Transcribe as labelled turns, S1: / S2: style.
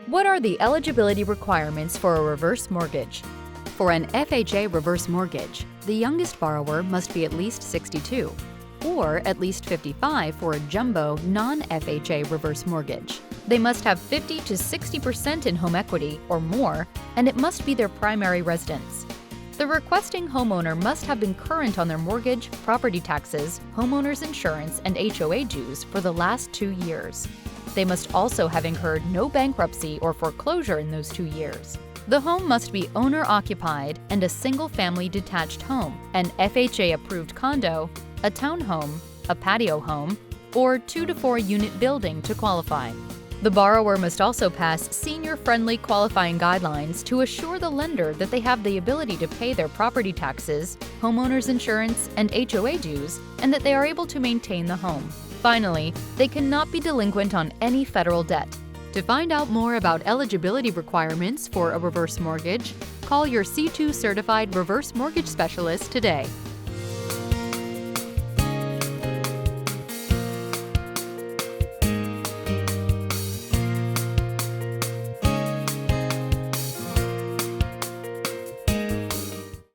S1: What are the eligibility requirements for a reverse mortgage? For an FHA reverse mortgage, the youngest borrower must be at least 62, or at least 55 for a jumbo non-FHA reverse mortgage. They must have 50 to 60% in home equity or more, and it must be their primary residence. The requesting homeowner must have been current on their mortgage, property taxes, homeowner's insurance, and HOA dues for the last 2 years. They must also have incurred no bankruptcy or foreclosure in those 2 years. The home must be owner-occupied and a single-family detached home, an FHA-approved condo, a townhome, a patio home, or 2 to 4 unit building to qualify. The borrower must also pass senior-friendly qualifying guidelines to assure the lender that they have the ability to pay their property taxes, homeowner's insurance, and HOA dues, and that they are able to maintain the home. Finally, they cannot be delinquent on any federal debt. To find out more about eligibility requirements for a reverse mortgage, call your C2 certified reverse mortgage specialist today.